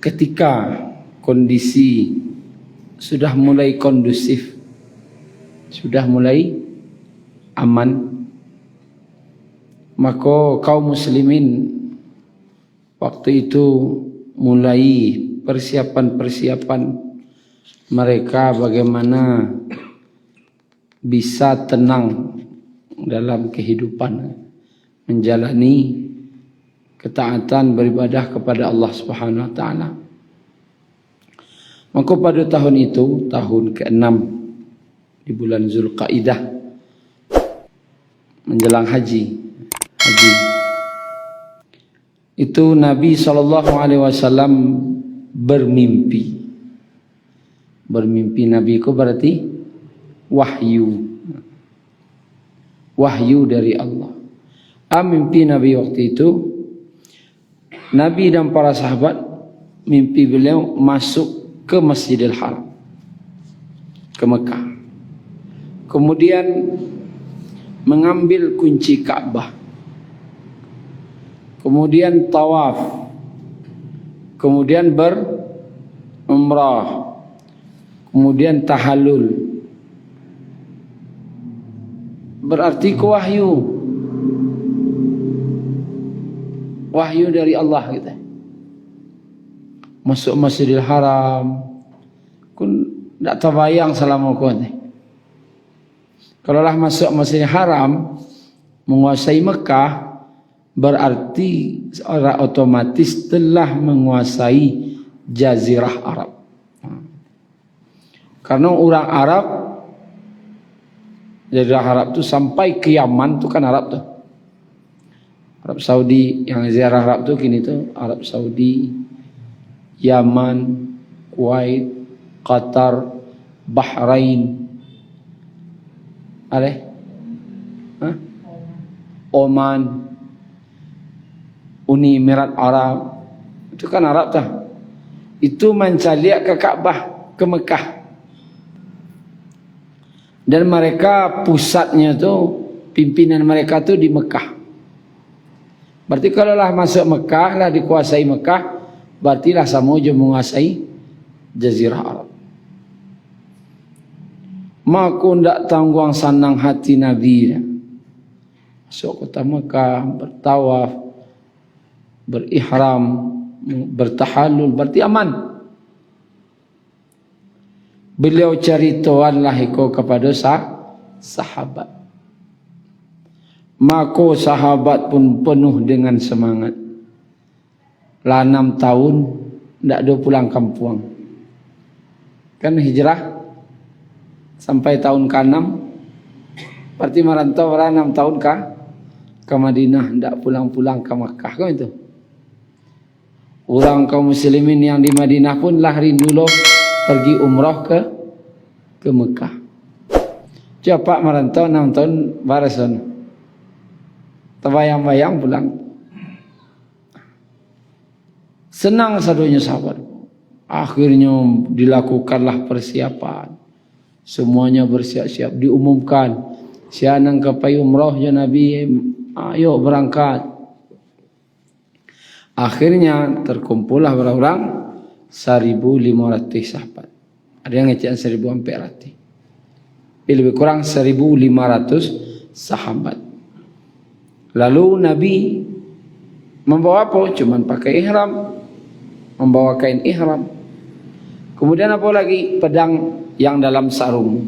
ketika kondisi sudah mulai kondusif, sudah mulai aman, maka kaum muslimin waktu itu mulai persiapan-persiapan mereka bagaimana bisa tenang dalam kehidupan, menjalani ketaatan beribadah kepada Allah Subhanahu wa taala. Maka pada tahun itu, tahun ke-6 di bulan Zulqaidah menjelang haji, itu Nabi SAW bermimpi. Bermimpi Nabi itu berarti wahyu dari Allah. Mimpi Nabi waktu itu, Nabi dan para sahabat mimpi beliau masuk ke Masjidil Haram, ke Mekah. Kemudian mengambil kunci Ka'bah. Kemudian tawaf. Kemudian berumrah. Kemudian tahallul. Berarti wahyu. Wahyu dari Allah gitu. Masuk Masjidil Haram, kun tak terbayang selama kau ni. Kalau lah masuk Masjidil Haram, menguasai Mekah, berarti seorang otomatis telah menguasai Jazirah Arab. Karena orang Arab, Jazirah Arab tu sampai ke Yaman tu kan Arab tu. Arab Saudi, yang ziarah Arab tu kini tu Arab Saudi, Yaman, Kuwait, Qatar, Bahrain, Oman, Uni Emirat Arab, itu kan Arab dah. Itu mencaliak ke Ka'bah, ke Mekah. Dan mereka pusatnya tu, pimpinan mereka tu di Mekah. Berarti kalau lah masuk Mekah, lah dikuasai Mekah, berarti lah sama je menguasai Jazirah Arab. Maka ndak tangguang sanang hati Nabi. Masuk kota Mekah, bertawaf, berihram, bertahallul, berarti aman. Beliau ceritakanlah itu kepada sahabat. Maka sahabat pun penuh dengan semangat. Lah 6 tahun tidak ada pulang kampung. Kan hijrah sampai tahun ke-6, berarti merantau 6 tahun ke Madinah, tidak pulang-pulang ke Makkah kan itu. Orang kaum muslimin yang di Madinah pun lah rindu loh pergi umrah ke Mekah. Cepat merantau 6 tahun barasan. Terbayang-bayang pulang. Senang sadunya sahabat. Akhirnya dilakukanlah persiapan. Semuanya bersiap-siap, diumumkan. Sianang kapai umrah ya Nabi, ayo berangkat. Akhirnya terkumpullah orang-orang 1.500 sahabat. Ada yang ngecek 1.400. Lebih kurang 1.500 sahabat. Lalu Nabi membawa apa? Cuman pakai ihram, membawa kain ihram. Kemudian apa lagi? Pedang yang dalam sarung,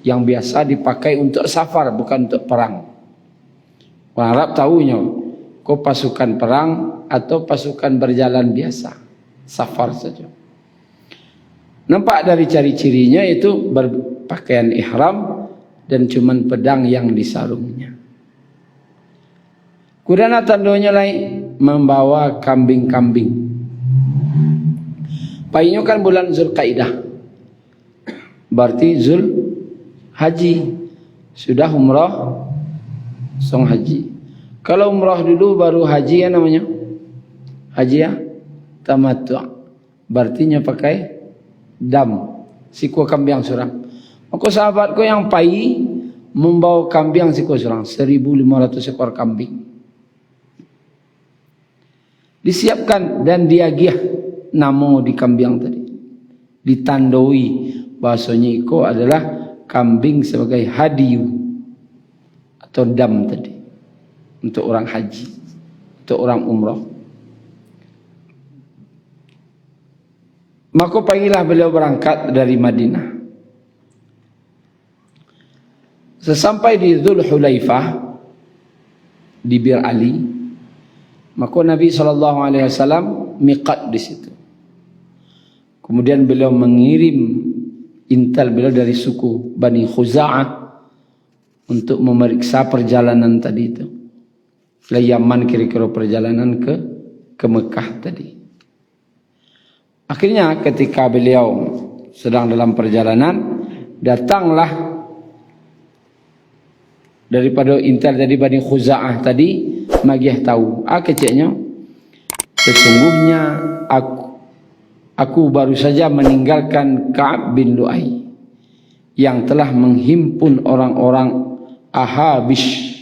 yang biasa dipakai untuk safar, bukan untuk perang. Orang Arab tahunya, kau pasukan perang atau pasukan berjalan biasa, safar saja. Nampak dari ciri-cirinya itu berpakaian ihram dan cuman pedang yang disarungnya. Kemudian tandanya lain membawa kambing-kambing. Paginya kan bulan Zulqaidah. Berarti Zul Haji. Sudah umrah, song haji. Kalau umrah dulu baru haji ya namanya. Haji ya tamattu'. Berarti pakai dam, siku kambing surang. Maka sahabatku yang pai membawa kambing siku surang 1.500 ekor kambing. Disiapkan dan diagiah namo di kambing tadi. Ditandoi bahasanya iko adalah kambing sebagai hadiyu atau dam tadi. Untuk orang haji, untuk orang umrah. Maka pagilah beliau berangkat dari Madinah. Sesampai di Dzul Hulaifah di Bir Ali, maka Nabi SAW miqat di situ. Kemudian beliau mengirim intel beliau dari suku Bani Khuza'ah untuk memeriksa perjalanan tadi itu. Ke Yaman, kira-kira perjalanan ke Mekah tadi. Akhirnya ketika beliau sedang dalam perjalanan, datanglah daripada intel dari Bani Khuza'ah tadi magiah tahu keceknya, sesungguhnya aku baru saja meninggalkan Ka'ab bin Lu'ay yang telah menghimpun orang-orang Ahabish.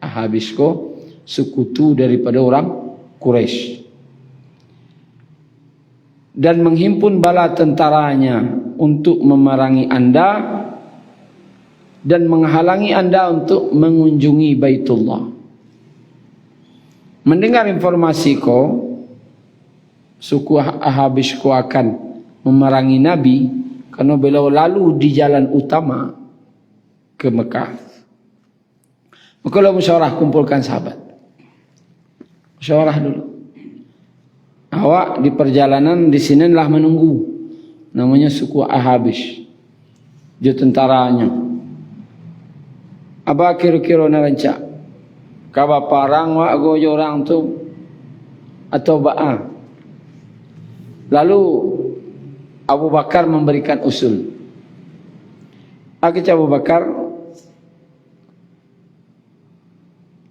Ahabish ko sekutu daripada orang Quraisy, dan menghimpun bala tentaranya untuk memerangi anda dan menghalangi anda untuk mengunjungi Baitullah. Mendengar informasi ko, suku Ahabish ko akan memerangi Nabi karena beliau lalu di jalan utama ke Mekah. Maka beliau musyawarah, kumpulkan sahabat. Musyawarah dulu. Awak di perjalanan di sini lah menunggu. Namanya suku Ahabish. Dia tentaranya. Apa kira-kira narancak? Kaba parang wak gojo orang tu atau ba'a. Lalu Abu Bakar memberikan usul. Akhirnya Abu Bakar,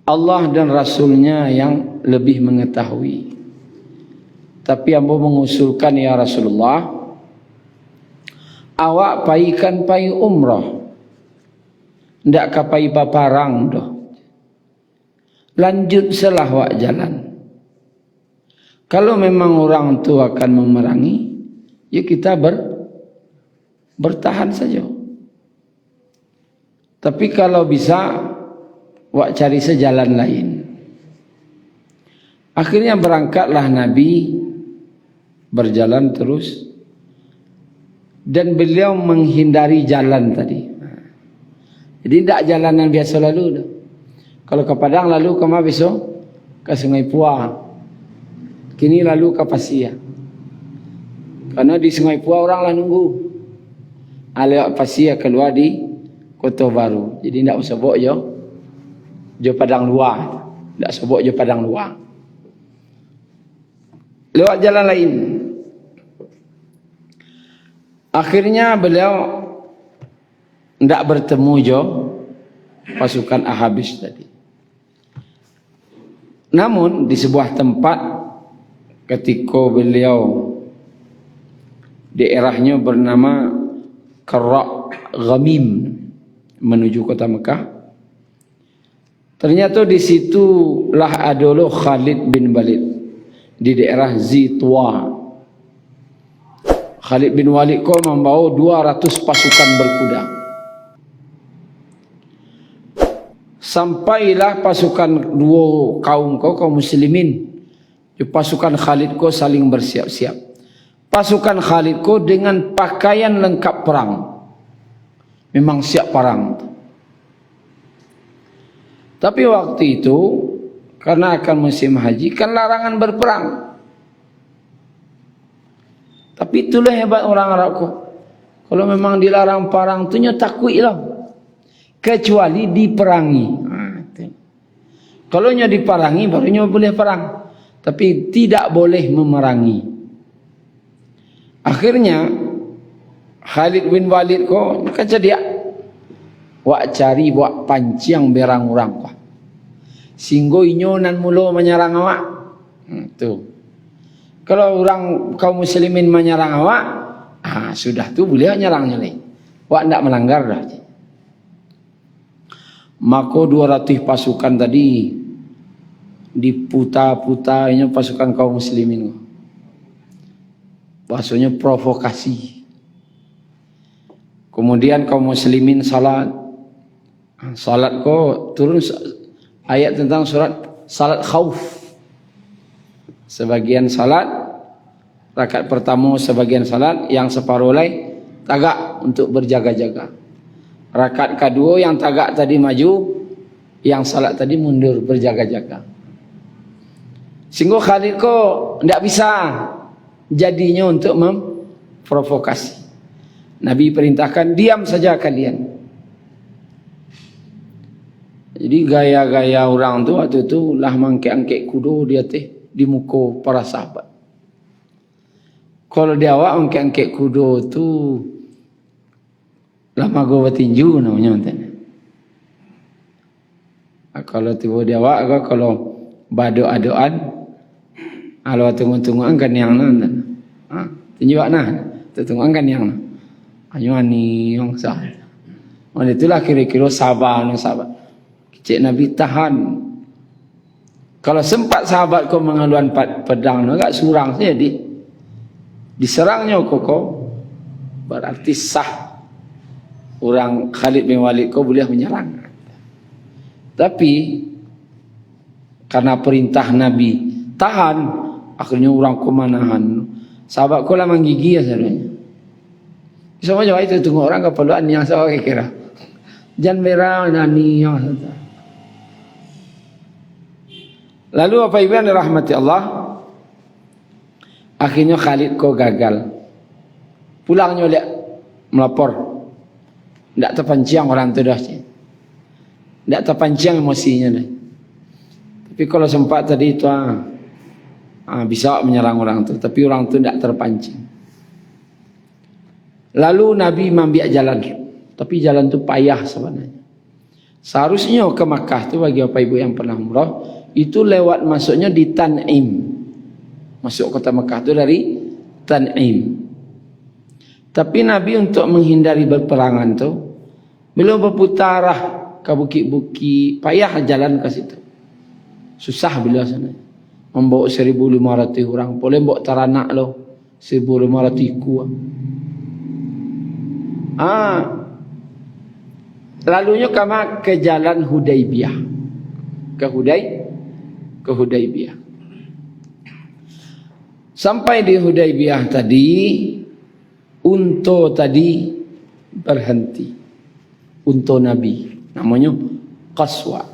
Allah dan Rasulnya yang lebih mengetahui. Tapi ambo mengusulkan, ya Rasulullah, awak paikan pai umrah, ndak kapai paparang doh. Lanjut selah wak jalan. Kalau memang orang tu akan memerangi, ya kita bertahan saja. Tapi kalau bisa, wak cari sejalan lain. Akhirnya berangkatlah Nabi, berjalan terus, dan beliau menghindari jalan tadi. Jadi tidak jalanan biasa lalu dah. Kalau ke Padang lalu ke mana besok? Ke Sungai Puah. Kini lalu ke Pasia. Karena di Sungai Puah orang lah nunggu. Lewat Pasia keluar di Kota Baru. Jadi tidak usah bawa jo Padang luar. Tidak usah bawa jo Padang luar. Lewat jalan lain. Akhirnya beliau tidak bertemu jo pasukan Ahabish tadi. Namun di sebuah tempat ketika beliau daerahnya bernama Qarra' Ghamim menuju kota Mekah, ternyata di situlah ada Khalid bin Walid di daerah Zitwa. Khalid bin Walid kau membawa 200 pasukan berkuda. Sampailah pasukan dua kaum kaum muslimin, pasukan Khalid ko saling bersiap-siap. Pasukan Khalid ko dengan pakaian lengkap perang, memang siap perang. Tapi waktu itu karena akan musim haji kan larangan berperang. Tapi itulah hebat orang Arab ko. Kalau memang dilarang perang tu nya takut lah. Kecuali diperangi. Kalau nya diperangi barunya boleh perang. Tapi tidak boleh memerangi. Akhirnya Khalid bin Walid ko kata dia, wak cari wak pancing berang orang ko. Singgo inyo nan mulo menyerang awak. Tu. Kalau orang kaum muslimin menyerang awak, sudah tu boleh nyerangnya lagi. Wak ndak melanggar dah. Maka 200 pasukan tadi diputar-putarnya pasukan kaum muslimin. bahasanya provokasi. Kemudian kaum muslimin salat kok turun ayat tentang salat khauf. Sebagian salat rakaat pertama, sebagian salat yang separuh lagi tagak untuk berjaga-jaga. Rakaat kedua yang tagak tadi maju, yang salat tadi mundur berjaga-jaga. Sehingga Khalid kok tidak bisa jadinya untuk memprovokasi. Nabi perintahkan diam saja kalian. Jadi gaya-gaya orang tu waktu tu lah mangkek-angkek kuda dia di muka para sahabat. Kalau dia awak mangkek-angkek kuda tu lah mago bertinju namanya. Kalau tiba dia awak kalau bado-adoan kalau tunggu-tungguan kan yang nanti, tinju tungguan kan yang ani yang sah. Oleh itulah kira-kira sabar. Cik Nabi tahan. Kalau sempat sahabat kau mengaluan pedang, agak surang saja diserangnya kau berarti sah. Orang Khalid bin Walid kau boleh menyerang. Tapi karena perintah Nabi tahan, akhirnya orang kau manahan. Sahabat kau lah menggigil sebenarnya. Semua jawab itu tunggu orang keperluan yang saya kira. Jangan merah nani yang. Lalu apa ibu yang dirahmati Allah? Akhirnya Khalid kau gagal. Pulangnya dia melapor. Tidak terpancing orang tu dah. Tidak terpancing emosinya dah. Tapi kalau sempat tadi itu bisa menyerang orang tu. Tapi orang tu tidak terpancing. Lalu Nabi membiak jalan. Tapi jalan tu payah sebenarnya. Seharusnya ke Makkah tu bagi bapak ibu yang pernah umrah, itu lewat masuknya di Tan'im. Masuk kota Makkah tu dari Tan'im. Tapi Nabi untuk menghindari berperangan tu, beliau berputar ke bukit-bukit, payah jalan ke situ. Susah beliau sana. Membawa 1,500 orang, boleh bawa teranak lo 1,500 ikut. Lalunya kama ke jalan Hudaybiyah. Ke Hudaybiyah. Sampai di Hudaybiyah tadi, unta tadi berhenti. Unta Nabi, namanya Qaswa.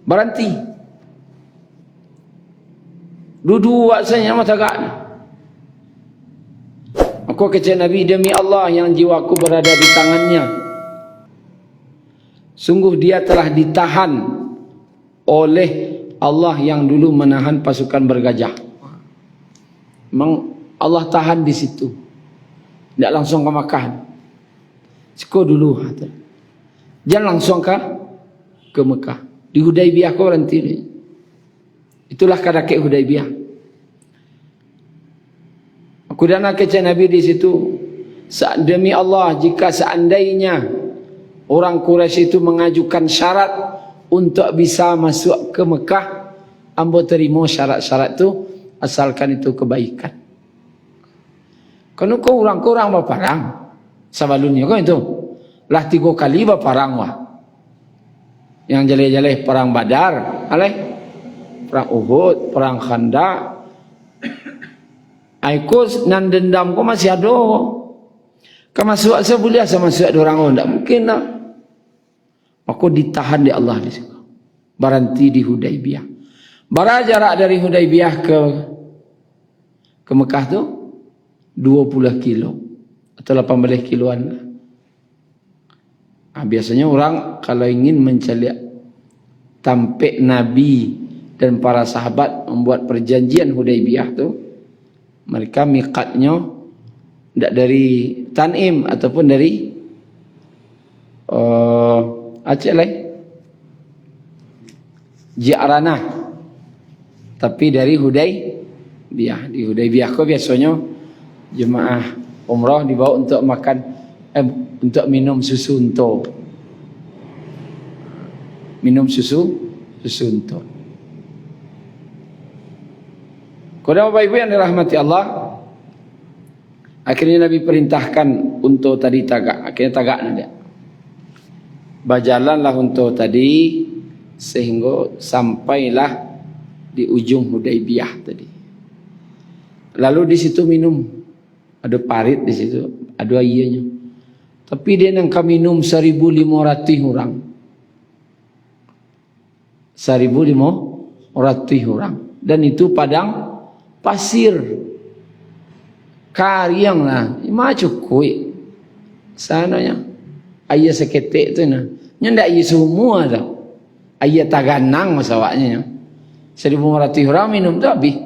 Berhenti. Duduk asalnya mata gak. Aku kata Nabi, demi Allah yang jiwaku berada di tangannya, sungguh dia telah ditahan oleh Allah yang dulu menahan pasukan bergajah. Memang Allah tahan di situ. Tidak langsung ke Makkah. Seko dulu. Jangan langsung ke Mekah. Di Hudaybiyah kau berhenti. Itulah kadakek Hudaybiyah. Aku dan kata Nabi di situ, demi Allah jika seandainya orang Quraisy itu mengajukan syarat untuk bisa masuk ke Mekah, ambo terima syarat-syarat itu asalkan itu kebaikan. Kalau kau orang berperang, sabalunnya kau itu lah 3 kali berperang wah. Yang jelek-jelek perang Badar, perang Uhud, perang Khandaq. Aikos nan dendam kau masih ada. Kau masuk sebulan sama masuk ada orang tidak mungkin lah. Aku ditahan di Allah di situ. Berhenti di Hudaybiyah. Berapa jarak dari Hudaybiyah ke Mekah tu? 20 kilo atau 18 kiloan. Biasanya orang kalau ingin mencari tampik Nabi dan para sahabat membuat perjanjian Hudaybiyah tu, mereka miqatnya tidak dari Tan'im ataupun dari Aceh lah, Ji'ranah, tapi dari Hudaybiyah. Di Hudaybiyah kau biasanya jemaah umrah dibawa untuk makan, untuk minum susu unta. Minum susu unta. Kemudian Bapak Ibu yang dirahmati Allah, akhirnya Nabi perintahkan unta tadi tagak. Akhirnya tagak dia. Berjalanlah unta tadi sehingga sampailah di ujung Hudaybiyah tadi. Lalu di situ minum, ada parit di situ, ada airnya. Tapi dia nangka minum 1.500 orang. 1.500 orang. Dan itu padang pasir. Kariang lah, macam kuih. Sananya ayah seketik tu nah. Nya ndak ayah semua tau. Ayah taganang masawaknya. 1.500 orang minum tu habis.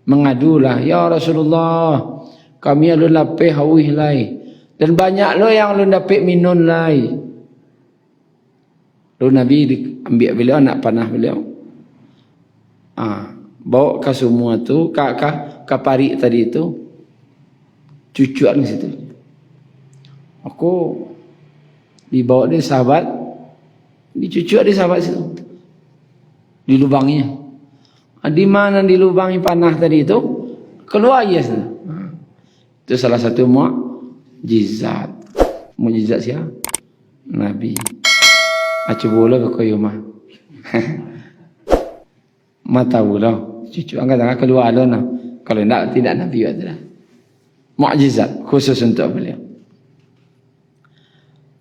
Mengadulah, ya Rasulullah, kami alun lapeh hawih lai. Dan banyak lo yang alun dapat minum lai. Lalu Nabi ambil beliau anak panah beliau. Bawa ke semua tu, ke parik tadi tu. Cucuan di situ. Aku dibawa dia sahabat, dicucuk dia sahabat situ. Di lubangnya. Di mana di lubang panah tadi itu keluar ya. Itu salah satu mukjizat. Mukjizat siapa? Nabi. Acu bola ke koyo mah. Mata bola. Cucu angkat tangan keluar ada nah. Kalau tidak Nabi ada. Mukjizat khusus untuk beliau.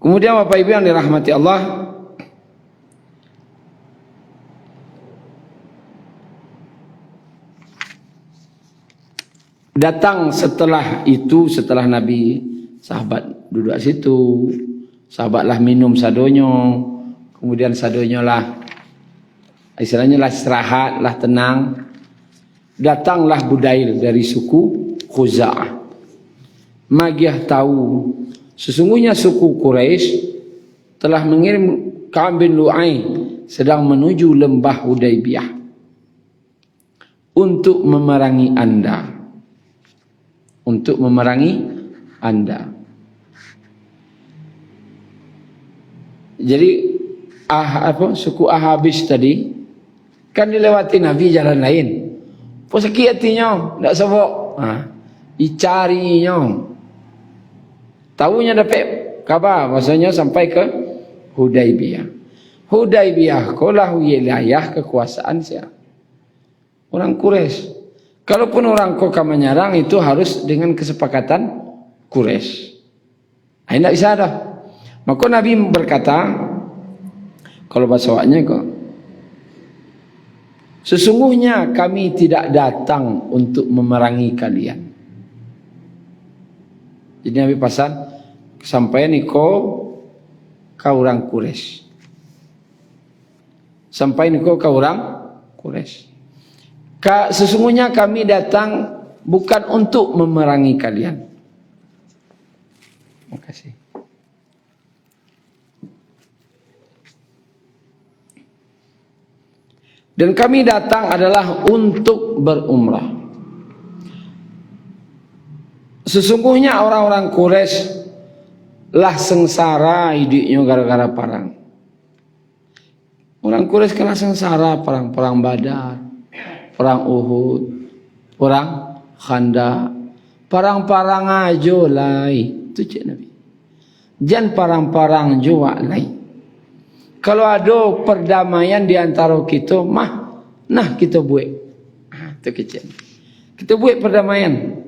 Kemudian Bapak Ibu yang dirahmati Allah, datang setelah itu, setelah Nabi, sahabat duduk situ, sahabatlah minum sadonyo, kemudian sadonyo lah, istilahnya lah istirahat, lah tenang. Datanglah Budail dari suku Khuza'ah. Magiah tahu, sesungguhnya suku Quraisy telah mengirim Ka'ab bin Lu'ay sedang menuju lembah Hudaybiyah untuk memerangi anda. Untuk memerangi anda. Jadi suku Ahabis tadi kan dilewati Nabi jalan lain. Pun sakit hatinya, tak sabok. Dicarinya. Tahunya dapat kabar, maksudnya sampai ke Hudaybiyah. Hudaybiyah kolah wilayah kekuasaan siapa? Orang Quraisy. Kalaupun orang kok menyerang itu harus dengan kesepakatan Quraisy. Tidak bisa dah. Maka Nabi berkata, kalau bahasa waknya kok, sesungguhnya kami tidak datang untuk memerangi kalian. Jadi Nabi pesan, sampai ni kau orang Quraisy. Sampai ni kau orang Quraisy. Sesungguhnya kami datang bukan untuk memerangi kalian. Terima kasih. Dan kami datang adalah untuk berumrah. Sesungguhnya orang-orang Quraisy lah sengsara hidupnya gara-gara perang. Orang Quraisy kena sengsara perang Badar, perang Uhud, perang Khandaq, perang ajo lai. Itu cik Nabi. Jangan perang jua lai. Kalau ada perdamaian di antara kita, nah kita buat. Itu kecil. Kita buat perdamaian.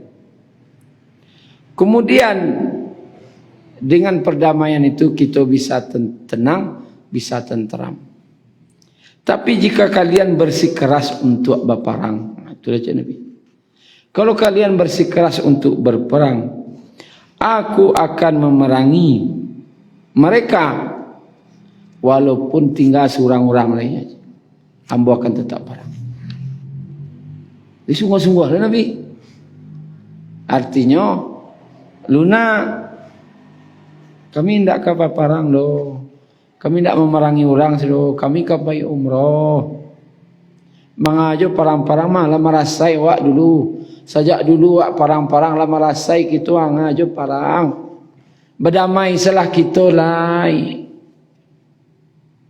Kemudian dengan perdamaian itu kita bisa tenang, bisa tenteram. Tapi jika kalian bersikeras untuk berperang, itulah cakap Nabi. Kalau kalian bersikeras untuk berperang, aku akan memerangi mereka walaupun tinggal seorang-orang lainnya. Hamba akan tetap perang. Ini sungguh-sungguh lah Nabi. Artinya, Luna, kami tidak kapal perang loh. Kami tidak memerangi orang loh. Kami kapal umroh. Mengajo perang-perang mah lah merasai wak dulu. Sajak dulu wak perang-perang lah merasai kita ngajo perang. Berdamai salah kita lai.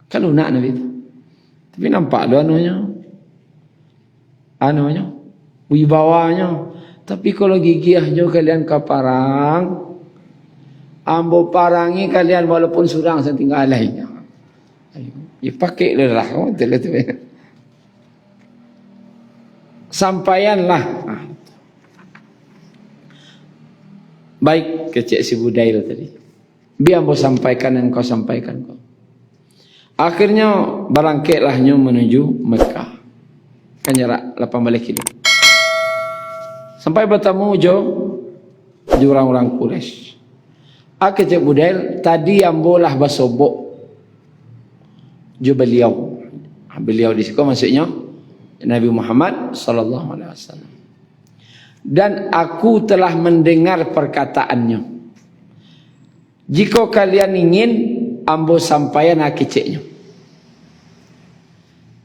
Kan lunak Nabi itu. Tapi nampak tu anunya. wibawanya. Tapi kalau gigih jo kalian ke parang, ambo parangi kalian walaupun surang setinggal lainnya. Ya pakai lah, betul tu. Sampaianlah. Baik kecek si Budail tadi. Biar ambo sampaikan yang kau sampaikan kau. Akhirnya berangkatlah menuju Mekah. Kan jarak 8 balik kilo. Sampai bertemu orang-orang Quraisy. Kecek Budail tadi ambolah basobok jo beliau. Beliau di situ maksudnya Nabi Muhammad sallallahu alaihi wasallam. Dan aku telah mendengar perkataannya. Jika kalian ingin ambo sampaian akeceknya.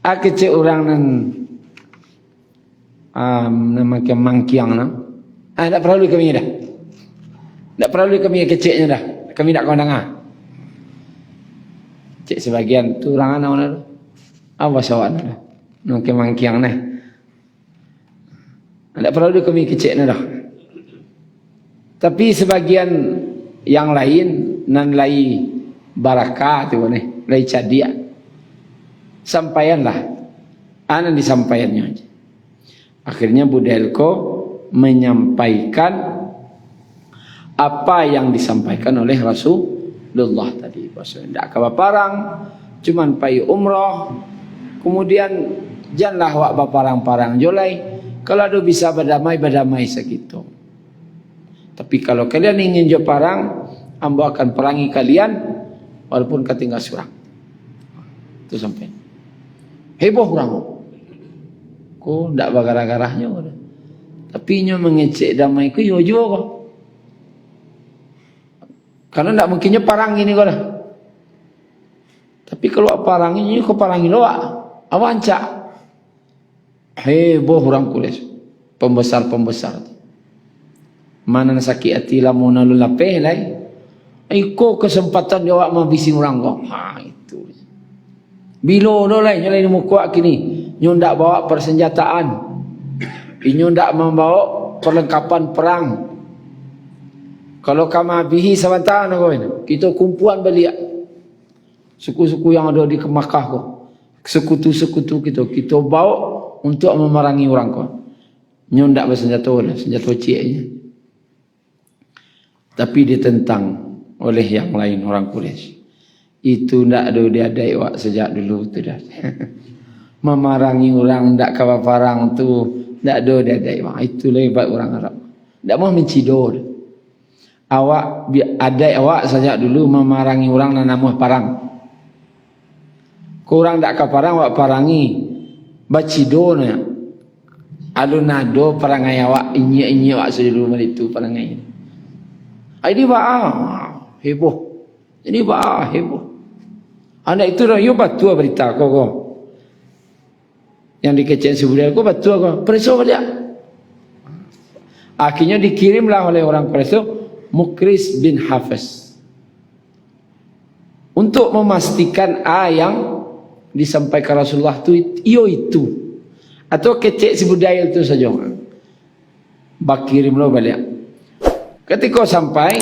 Akecek orang nan nama kemangkiang na. Tak perlu kami dah. Tak perlu kami keceknya dah. Kami tak kau cek sebagian tu orang anak mana tu? Awas awak tu. Nak kemangkiang nah. Tak perlu kami keceknya dah. Tapi sebagian yang lain nan lai barakah tu ni, lai cadia. Sampaianlah. Ana disampaiannya aja. Akhirnya Budailko menyampaikan apa yang disampaikan oleh Rasulullah tadi. Maksudnya tidak kabar parang, cuman payu umrah. Kemudian janganlah wak baparang-parang jolai. Kalau ada bisa berdamai segitu. Tapi kalau kalian ingin jo parang, ambo akan perangi kalian walaupun ketinggal surang. Itu sampai. Heboh orang. Ko ndak bagara-garahnya. Tapi nyo mengecek damai ku yo jo kok. Karena ndak mungkinnya parang ini kok dah. Tapi kalau parang ini kok parangi lo awanca. Heboh orang Quraisy. Pembesar-pembesar. Mana sakit hati lamun lalu lapeh lai. Iko kesempatan dia awak mabisi orang kok. Ha itu. Bilo no lai nyolai muka kini. Nyo ndak bawa persenjataan. Inyo ndak membawa perlengkapan perang. Kalau kama bihi sabantan kita kumpulan balik. Suku-suku yang ada di Makkah kok. Sekutu-sekutu kita bawa untuk memerangi orang kok. Nyo ndak bersenjata lah, senjata cieknya. Tapi ditentang oleh yang lain orang Quraisy. Itu ndak ada diadai wak sejak dulu tu dah. Memerangi orang ndak kawa parang tu ndak ada diadai wak. Itu lebat orang Arab. Ndak mau mencidor. Awak adai awak sejak dulu memerangi orang dan namuh parang. Kurang ndak ka parang wak parangi. Bacidona. Alunado parangai awak inye-inye wak sejak dulu itu parangai. Ini baah heboh. Ini baah heboh. Anak itu dah yo batu berita kok. Yang dikecek sebulan kok batu kok. Preso dia. Akhirnya dikirimlah oleh orang Preso Muqris bin Hafiz untuk memastikan yang disampaikan Rasulullah itu atau kecek si Budail itu saja. Bakirimlah balik. Ketika sampai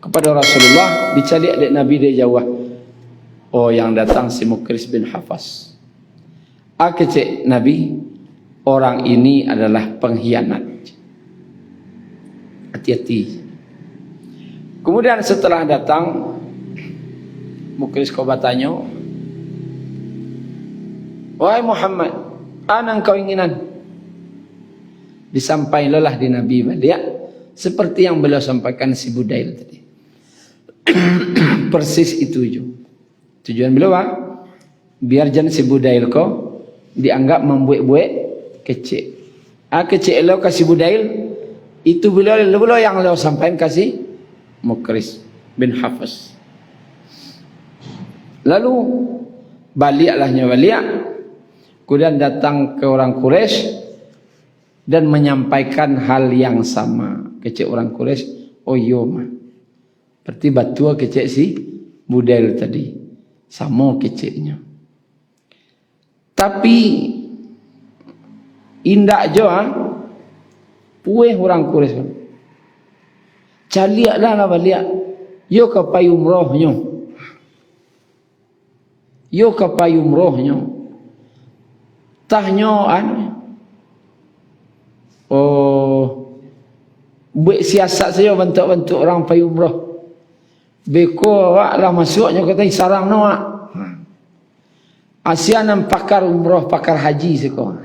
kepada Rasulullah, dicari adik Nabi dia jawab, oh yang datang si Muqris bin Hafiz. Kecek Nabi, orang ini adalah pengkhianat. Hati-hati. Kemudian setelah datang, Muqris kau bertanya, wahai Muhammad, apa engkau inginan? Disampaikanlah di Nabi balik. Seperti yang beliau sampaikan si Budail tadi. Persis itu juga. Tujuan beliau biar jangan si Budail kau dianggap membuat-buat kecil. Kecil lo kasih Budail itu beliau yang beliau sampaikan kasih Muqris bin Hafiz. Lalu baliklah balik. Kemudian datang ke orang Quraisy dan menyampaikan hal yang sama. Kecek orang Quraisy, oh iya mah. Berarti batua kecek si Budail tadi. Sama keceknya. Tapi indak jo Puih orang Quraisy. Caliaklah lah balik. Yo ke payumrohnya. Yo ke payumrohnya. Tahnya buat siasat saja bentuk-bentuk orang payumroh. Beko lah masuknya kata sarang noak. Asianan pakar umroh, pakar haji sekolah.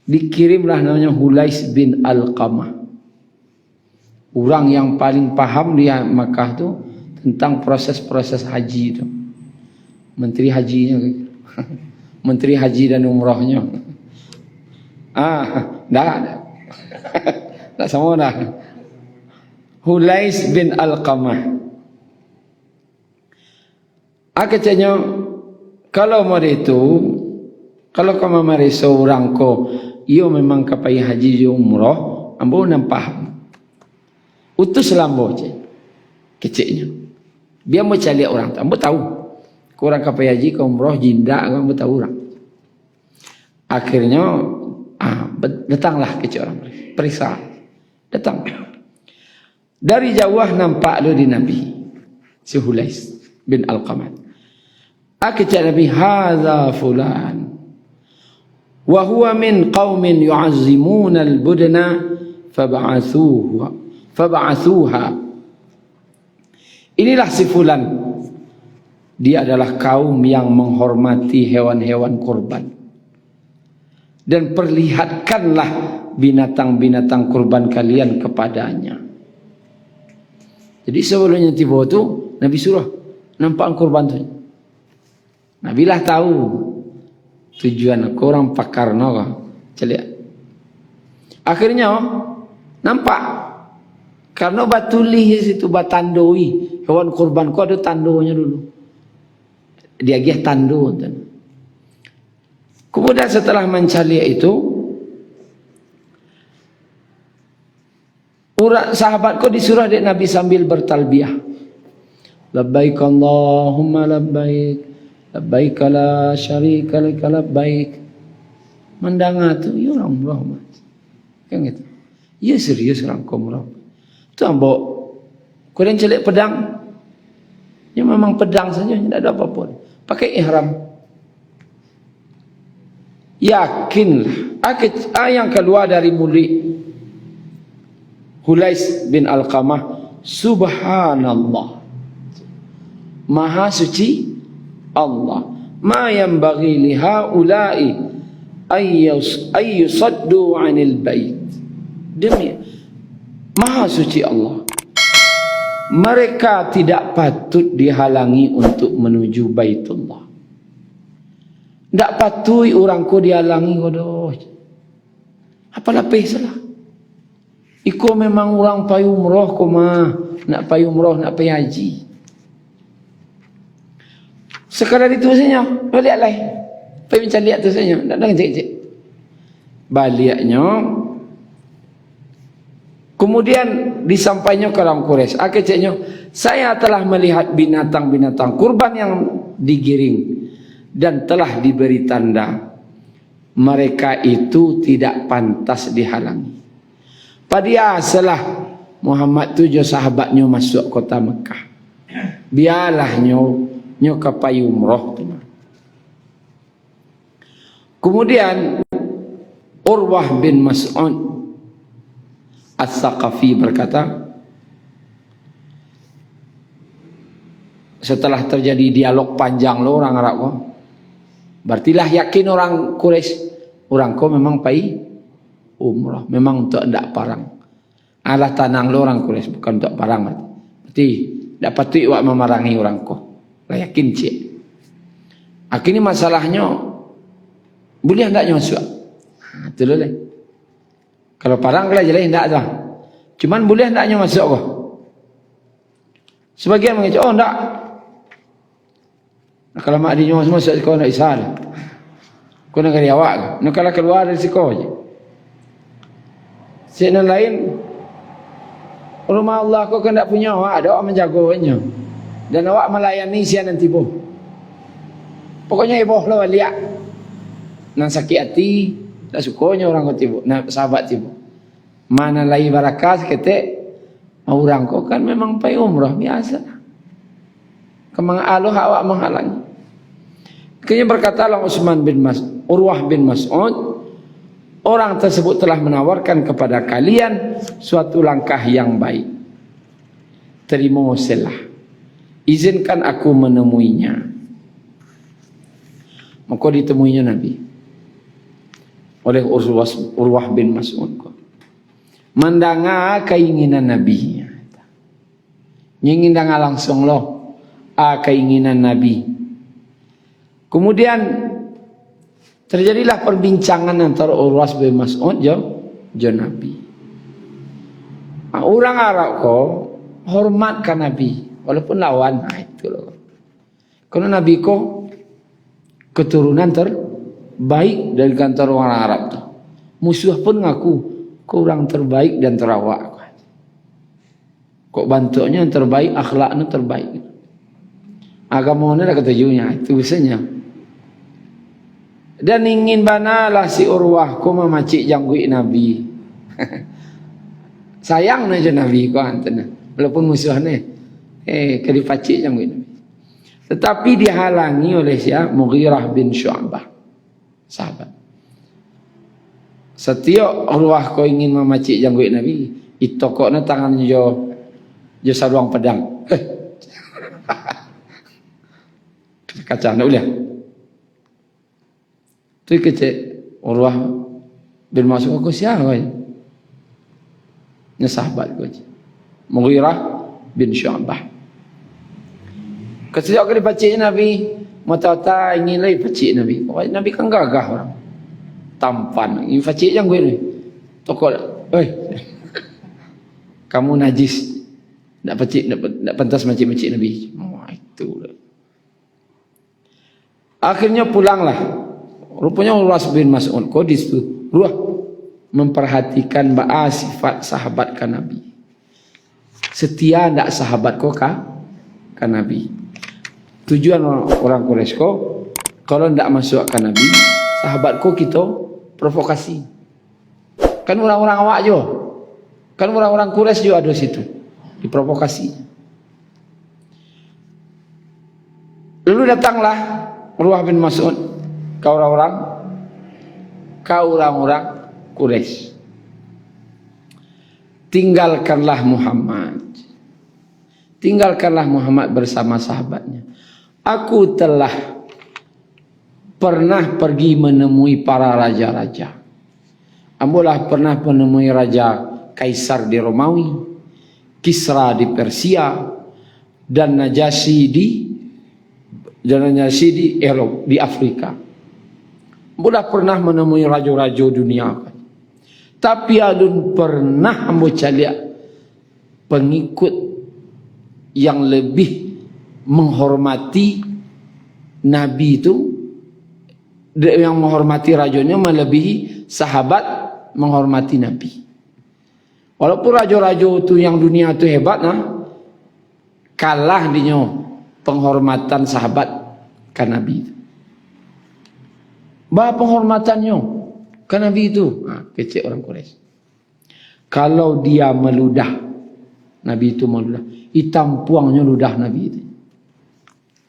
Dikirimlah namanya Hulais bin Alqamah. Orang yang paling paham di Makkah tu tentang proses-proses haji itu. Menteri hajinya. Menteri haji dan umrohnya. Dah. Tak sama dah. Hulais bin Alqamah. Katanya, kalau mau itu, kalau kamu mari seorang ko, iyo memang kapai haji yo umroh, ambo nampak. Utus lambo je, keciknya. Biar mau cari orang, ambo tahu. Kurang kapai haji ke umroh jinda, ambo tahu orang. Akhirnya, datanglah kecik orang, periksa, datang. Dari jauh nampak lo di Nabi, si Hulais bin Alqamah. Kata Nabi, hadza fulan wa huwa min qaumin yu'azzimuna al-budna fab'athuha. Inilah si fulan. Dia adalah kaum yang menghormati hewan-hewan kurban. Dan perlihatkanlah binatang-binatang kurban kalian kepadanya. Jadi sebelumnya tiba tu Nabi suruh nampak kurban tu. Nabi lah tahu tujuan korang pakar no celik. Akhirnya nampak karena batuli situ batandoi hewan kurban ko ada tandonya dulu. Dia gih tando. Kemudian setelah mencari itu, sahabat ko disuruh dek Nabi sambil bertalbiyah. Labbaik Allahumma labbaik. Labbaik la syarika lak labbaik. Mendengar tu, ya orang umrah mas. Kan gitu. Ya serius orang umrah. Tu ambok. Kemudian celik pedang. Ya memang pedang saja, tidak ada apa-apa. Pakai ihram. Yakinlah. Yang keluar dari mulut Hulais bin Alqamah. Subhanallah. Maha suci Allah. Ma yanbaghi li haula'i ay yusaddu 'anil bait. Demi Maha suci Allah. Mereka tidak patut dihalangi untuk menuju Baitullah. Tak patut orangku dihalangi kodoh. Apa lapis salah? Iko memang orang payu umroh ko mah, nak payu umroh, nak payu haji. Sekadar itu saja, balik lah. Pergi mencari lihat tu saja, tak ada cek-cek. Baliknya, kemudian disampainya ke orang Quraisy. Akhirnya, saya telah melihat binatang-binatang kurban yang digiring dan telah diberi tanda. Mereka itu tidak pantas dihalangi. Pada salah Muhammad tujuh sahabatnya masuk kota Mekah. Biarlah nyo kapai umroh. Kemudian Urwah bin Mas'ud As-Saqafi berkata, setelah terjadi dialog panjang lo orang Arab ko, berartilah yakin orang Quraisy, orang ko memang pai umrah, memang untuk ndak parang. Alah tanang lo orang Quraisy bukan untuk parang. Berarti dapat tu iwak memarangi orang ko. Lah yakin cik. Akhirnya masalahnya boleh tak nyosok? Itu boleh. Kalau parang kalau jelas tak dah. Cuman boleh tak masuk kau? Sebagian mengatakan, oh tak. Kalau mak dia masuk kau nak isal. Kau nak kari awak. Nak kalau keluar dari kau je. Sehingga lain, rumah Allah kau kan tak punya awak, ada awak menjaganya. Dan awak melayani sian nanti pun. Pokoknya iboh lah lihat. Nang sakit hati, tak sukanya orang kau tiba, nak sahabat tiba. Mana lagi barakah kete orang ko kan memang pai umrah biasa. Kemang aloh awak menghalangi. Akhirnya berkatalah Urwah bin Mas'ud, orang tersebut telah menawarkan kepada kalian suatu langkah yang baik. Terima selah. Izinkan aku menemuinya. Maka ditemuinya Nabi oleh Urwah bin Mas'ud. Mendanga keinginan Nabi. Ingin danga langsung loh keinginan Nabi. Kemudian terjadilah perbincangan antara Urwah bin Mas'ud jo Nabi. Orang Arab ko hormatkan Nabi walaupun lawan. Itu loh. Karena Nabi ko keturunan terbaik dari kantor orang Arab tuh. Musuh pun ngaku kau orang terbaik dan terawak. Kok bantunya yang terbaik, akhlaknya terbaik. Agamanya dah ketujuhnya, itu biasanya. Dan ingin banalah si Urwah ko memacik janggut Nabi. Sayang aja Nabi ko antena. Walaupun musuhnya kedipacik janggut Nabi. Tetapi dihalangi oleh siapa? Mughirah bin Syu'bah. Sahabat. Setiap Urwah ko ingin memacik janggut Nabi, itokoknya tangannya jo saluang pedang. Kaca nak ulah. Tu kecek Urwah bin Mas'ud ko siapa? Nya sahabat ko. Mughirah bin Syu'bah. Ketika dia pacik Nabi, mata-mata ingin lagi pacik Nabi. Nabi kan gagah orang. Tampan. Ini pacik yang gue ni. Tokok. Kamu najis. Tak pacik, tak pantas macik-macik Nabi. Oh, itu lah. Akhirnya pulanglah. Rupanya Urwah bin Mas'ud kau di situ memperhatikan sifat sahabat kan Nabi. Setia ndak sahabat kau kan Nabi. Tujuan orang Quraisy ko kalau ndak masuk ke Nabi, sahabat ko kita provokasi. Kan orang-orang awak jo. Kan orang-orang Quraisy jo ada situ. Diprovokasi. Lalu datanglah Urwah bin Mas'ud ke orang-orang Quraisy. Tinggalkanlah Muhammad bersama sahabatnya. Aku telah pernah pergi menemui para raja-raja. Ambulah pernah menemui Raja Kaisar di Romawi, Kisra di Persia, dan Najasyi di Eropa, di Afrika. Ambulah pernah menemui raja-raja dunia. Tapi adun pernah ambo lihat pengikut yang lebih menghormati Nabi itu, yang menghormati rajanya melebihi sahabat menghormati Nabi. Walaupun raja-raja itu yang dunia itu hebat, kalah dinyo penghormatan sahabat ke Nabi. Bah penghormatannya ke Nabi itu, kecil orang Quraisy. Kalau dia meludah, Nabi itu meludah, hitam ludah Nabi itu.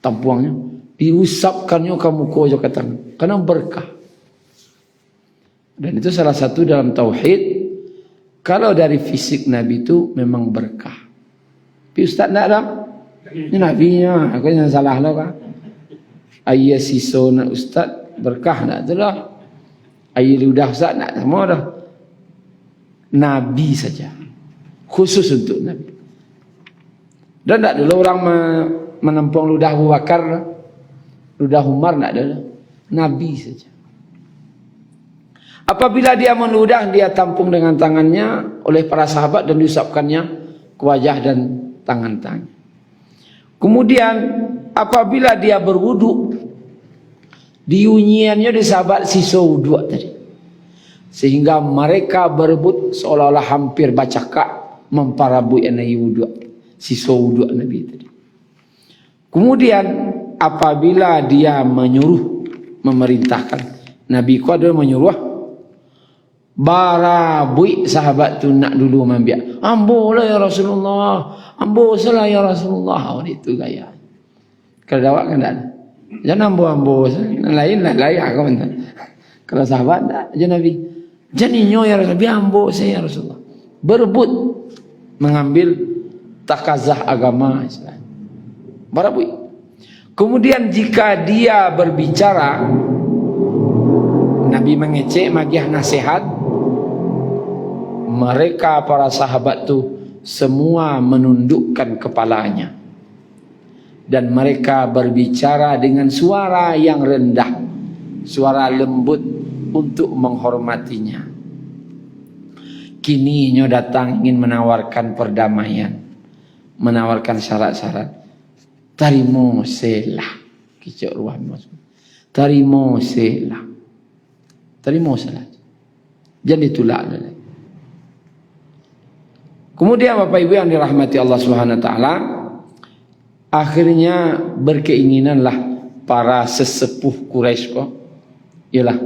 Tampuangnya diusapkannya ke muka jo kata, karena berkah. Dan itu salah satu dalam tauhid. Kalau dari fisik Nabi itu memang berkah. Tapi Ustaz nak dah? Ini Nabinya, aku yang salah lah kan. Ayah siso nak Ustaz berkah nak tu lah. Ayah ludah Ustaz nak sama dah. Nabi saja, khusus untuk Nabi. Dan tak dulu orang menampung ludah Abu Bakar, ludah Umar, tak ada. Nabi saja. Apabila dia meludah, dia tampung dengan tangannya oleh para sahabat dan diusapkannya ke wajah dan tangan-tangan. Kemudian apabila dia berwudu, diunyiannya di sahabat sisa wudu tadi. Sehingga mereka berebut seolah-olah hampir bacakak memparabui Nabi wudu, sisa wudu Nabi tadi. Kemudian apabila dia menyuruh, memerintahkan, Nabi ku adalah menyuruh Barabui sahabat tu nak dulu membiak. Ambo lah ya Rasulullah. Ambo salah ya Rasulullah. Itu gaya. Kalau dawak kan tak ada. Jangan ambo-ambo. Lain lah layak kau minta. Kalau sahabat tak. Jangan Nabi. Jangan nyo ya Rasulullah. Biar ambo saya ya Rasulullah. Berebut mengambil takazah agama Islam. Barabui. Kemudian jika dia berbicara, Nabi mengecek magiah nasihat, mereka para sahabat tu semua menundukkan kepalanya dan mereka berbicara dengan suara yang rendah, suara lembut untuk menghormatinya. Kini nyo datang ingin menawarkan perdamaian, menawarkan syarat-syarat. Tarimo selah, kicok ruah mas. Tarimo selah, tarimo selah. Jadi tulak. Kemudian Bapak Ibu yang dirahmati Allah Subhanahu Wa Taala, akhirnya berkeinginanlah para sesepuh Quraisy kok, ialah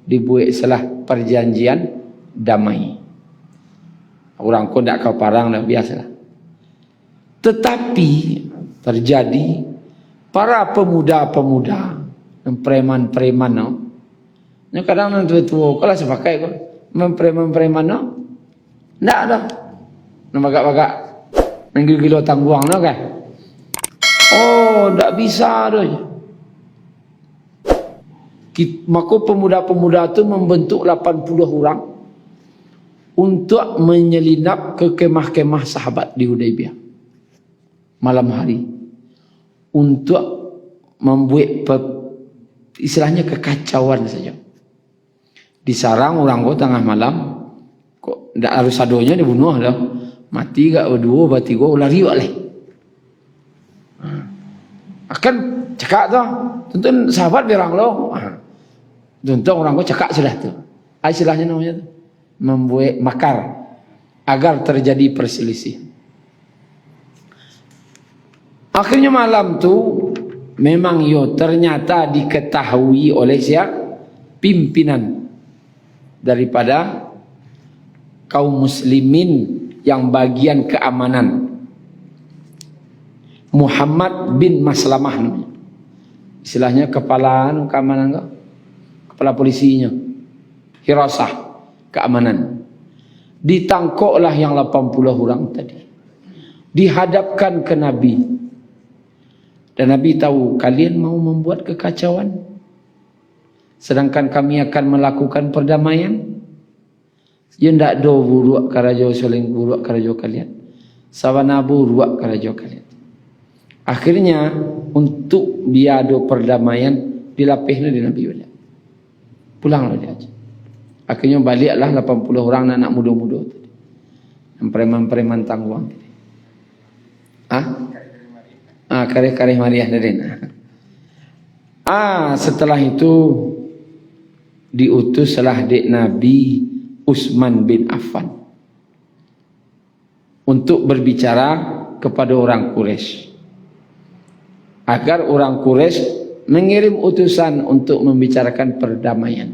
dibuat salah perjanjian damai. Orang kau tak kau parang dah biasalah. Tetapi terjadi para pemuda-pemuda dan preman-preman no. Yang kadang nanti tua kalau sepakai kau preman-preman no. Tak ada. Nampak-nampak menggil-gilo tangguang no kan. Oh, tak bisa dah. Maka pemuda-pemuda itu membentuk 80 orang untuk menyelinap ke kemah-kemah sahabat di Hudaybiyah malam hari untuk membuat istilahnya kekacauan saja. Disarang orang kau tengah malam, kok tidak harus adonya dibunuh dah, mati gak berdua, bertiga lari oleh. Akan cakap tu, tentu sahabat berang lo, tentu orang kau cakap sudah tu, istilahnya namanya tu, membuat makar agar terjadi perselisihan. Akhirnya malam tu memang ternyata diketahui oleh siapa? Pimpinan daripada kaum muslimin yang bagian keamanan, Muhammad bin Maslamah namanya. Istilahnya kepala keamanan kau, kepala polisinya, hirasah keamanan. Ditangkoklah yang 80 orang tadi, dihadapkan ke Nabi. Dan Nabi tahu kalian mau membuat kekacauan, sedangkan kami akan melakukan perdamaian. Ya ndak do buruk karajo saling buruk karajo kalian. Sawana buruk karajo kalian. Akhirnya untuk biado perdamaian dilapihnya di Nabi Yula. Pulanglah dia aja. Akhirnya baliklah 80 orang anak muda-muda tadi. Yang preman-preman tangguang tadi. Kareh-kareh Maria Daden. Setelah itu diutuslah dek Nabi Utsman bin Affan untuk berbicara kepada orang Quraisy agar orang Quraisy mengirim utusan untuk membicarakan perdamaian.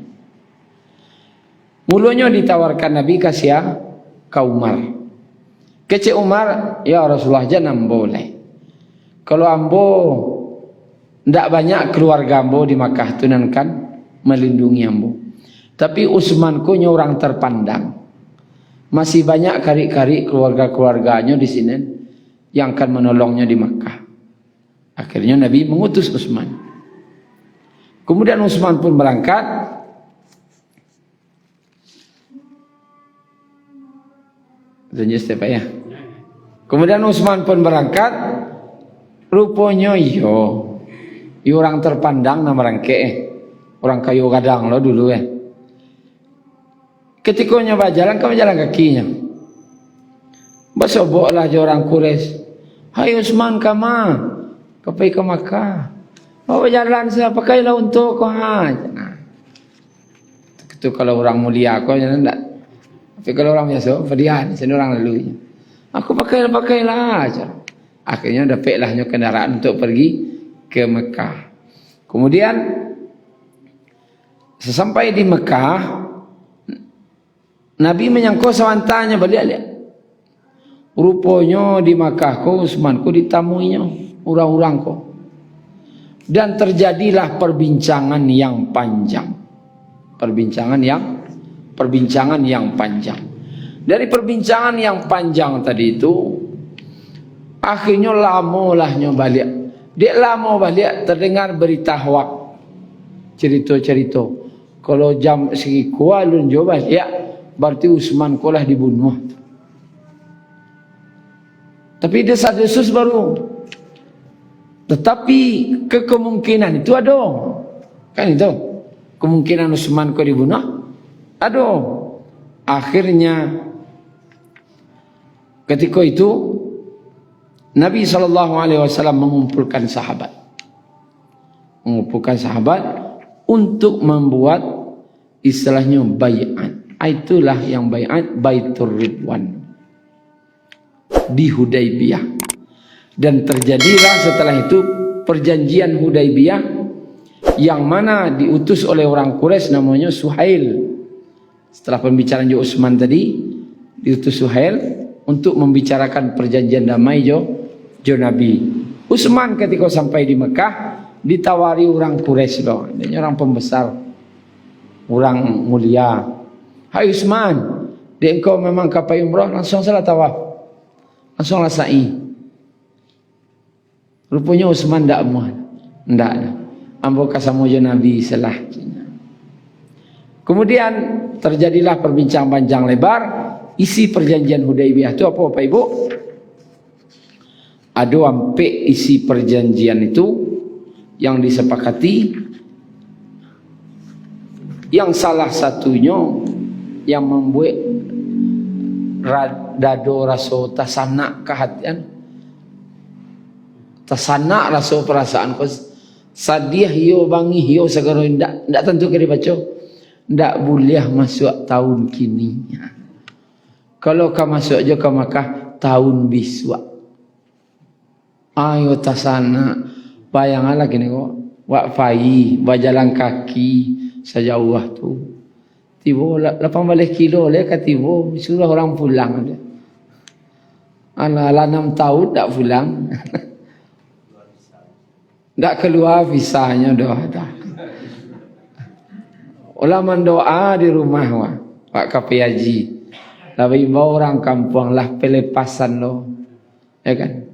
Mulanya ditawarkan Nabi kasih ke Umar. Kece Umar, ya Rasulullah jangan boleh. Kalau ambo ndak banyak keluarga ambo di Makkah tu kan melindungi ambo. Tapi Utsman ku orang terpandang. Masih banyak kari-kari keluarga-keluarganya di sini yang akan menolongnya di Makkah. Akhirnya Nabi mengutus Utsman. Kemudian Utsman pun berangkat. Kemudian Utsman pun berangkat. Rupanya orang terpandang nama rangke orang kayu gadang lo dulu ketika nyoba jalan kau jalan kakinya bersoboklah orang Quraisy, hai Utsman kama kapai ke Makkah bawa jalan saya pakailah untuk kau itu kalau orang mulia kau jangan enggak, tapi kalau orang biasa fadian sini orang lalunya aku pakailah aja. Akhirnya dapatlah kendaraan untuk pergi ke Mekah. Kemudian sesampai di Mekah, Nabi menyangkau sawantanya balik lihat. Rupanya di Makkah ko Utsman ko ditamuinya orang-orang ko. Dan terjadilah perbincangan yang panjang. Perbincangan yang panjang. Dari perbincangan yang panjang tadi itu akhirnya lama lahnya balik. Dia lama balik terdengar berita hoak. Cerita-cerita. Kalau jam segi Kuala Lumpur balik, berarti Utsman ko lah dibunuh. Tapi desas-desus baru. Tetapi kemungkinan itu ada. Kan itu. Kemungkinan Utsman ko dibunuh. Ada. Akhirnya ketika itu Nabi SAW mengumpulkan sahabat. Untuk membuat istilahnya bai'at. Itulah yang bai'at Baitur Ridwan di Hudaybiyah. Dan terjadilah setelah itu perjanjian Hudaybiyah yang mana diutus oleh orang Quraisy namanya Suhail. Setelah pembicaraan Jo Utsman tadi, diutus Suhail untuk membicarakan perjanjian damai Jo Nabi. Utsman ketika sampai di Mekah ditawari orang Quraisy loh, dia orang pembesar, orang mulia. Hai Utsman, dia engkau memang kapai umrah, langsung salah tawaf, langsung lah sa'i. Rupanya Utsman tidak mau, tidak ada. Ambo kasamu Jo Nabi salah. Kemudian terjadilah perbincangan panjang lebar. Isi perjanjian Hudaybiyah itu apa Bapak Ibu? Ada sampai isi perjanjian itu yang disepakati, yang salah satunya yang membuat dado rasa tasanak kehatian, tasanak rasa perasaan kau sadiah hiyo bangi hiyo segala ndak tentu ke dibaca. Ndak boleh masuk tahun kini. Kalau kau masuk je ke Makkah tahun biswa. Ayo tasana. Bayanganlah gini kok. Wak fai, berjalan kaki sejauh tu. Tiba 18 kilo le ke tiba suruh orang pulang dia. Ala 6 tahun tak pulang. Tak keluar visanya dah. Ulama doa di rumah Pak Kapi Haji. Lebih bawa orang kampung lah pelepasan lo. Ya kan?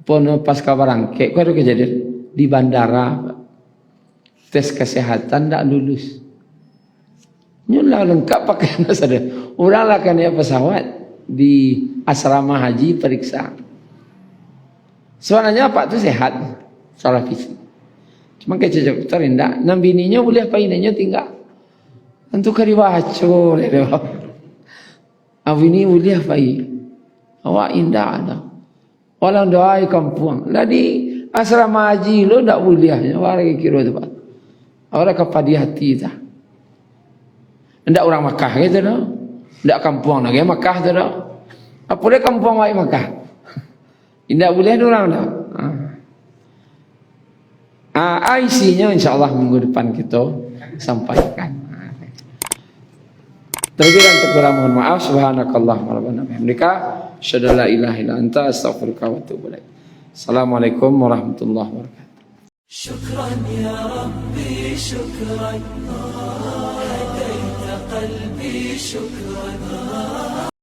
Pono pas kabarang kek kau ada kejadian di bandara tes kesehatan tak lulus. Nyulah lengkap pakai nasada. Orang lah kan ya pesawat di asrama haji periksa. Sebenarnya Pak tu sehat secara fisik. Cuma kececok terindah. Nam bininya boleh apa ininya tinggal. Tentu kari baca le. Awini boleh apa ini? Awak indah ada. Walau doai kampung. Lah di asrama haji lo tak boleh. Orang kira tu Pak. Orang kepadi hati dah. Ndak orang Makkah gitu dah. Ndak kampung lagi Makkah tu dah. Apa boleh kampung wai Makkah? Ndak boleh orang dah. IC-nya insyaAllah minggu depan kita sampaikan. Terlebih dan terkurang mohon maaf. Subhanakallahumma rabbana bihamdika asyhadu an la ilaha illa anta astaghfiruka wa atubu ilaik. Assalamualaikum warahmatullahi wabarakatuh. Syukran ya Rabbi syukran hadaita qalbi syukran